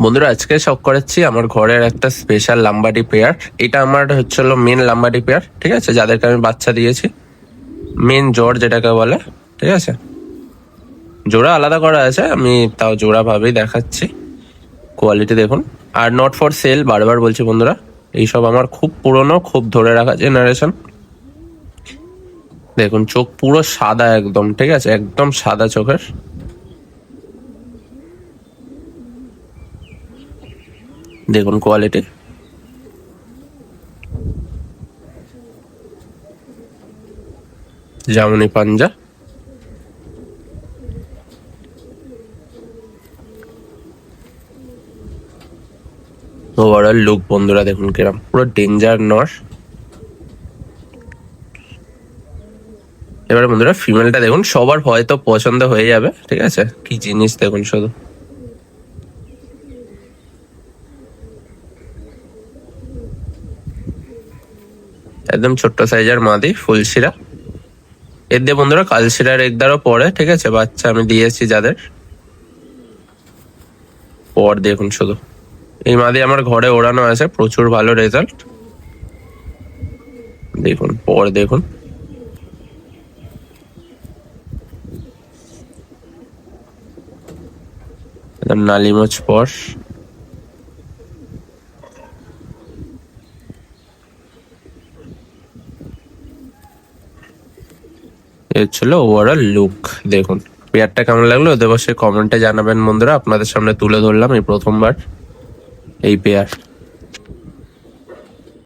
বন্ধুরা আজকে শখ করাচ্ছি আমার ঘরের একটা স্পেশাল লাম্বাডি পেয়ার। এটা আমার হচ্ছিল মেন লাম্বাডি পেয়ার, ঠিক আছে, যাদেরকে আমি বাচ্চা দিয়েছি। মেন জোড় যেটাকে বলে, ঠিক আছে। জোড়া আলাদা করা আছে, আমি তাও জোড়া ভাবেই দেখাচ্ছি। কোয়ালিটি দেখুন। আর নট ফর সেল, বারবার বলছি বন্ধুরা, এইসব আমার খুব পুরনো, খুব ধরে রাখা জেনারেশন। দেখুন চোখ পুরো সাদা একদম, ঠিক আছে, একদম সাদা চোখের। দেখুন কোয়ালিটি। জামুনি পাঞ্জা। ওভারঅল লুক বন্ধুরা দেখুন কিরম, পুরো ডেঞ্জার নর। এবারে বন্ধুরা ফিমেলটা দেখুন, সবার হয়তো পছন্দ হয়ে যাবে, ঠিক আছে। কি জিনিস দেখুন শুধু। একদম ছোট্ট সাইজের মাদি, ফুলশিরা। এর দিয়ে বন্ধুরা কালশিরার একদারও পরে, ঠিক আছে, বাচ্চা আমি দিয়েছি যাদের। পর দেখুন শুধু, এই মাদি আমার ঘরে ওড়ানো আছে, প্রচুর ভালো রেজাল্ট। দেখুন পর দেখুন। একদম নালিমোচ পর। এই ছিল ওভারঅল লুক। দেখুন পেয়ারটা কেমন লাগলো ওদের অবশ্যই কমেন্টে জানাবেন বন্ধুরা। আপনাদের সামনে তুলে ধরলাম এই প্রথমবার এই পেয়ার।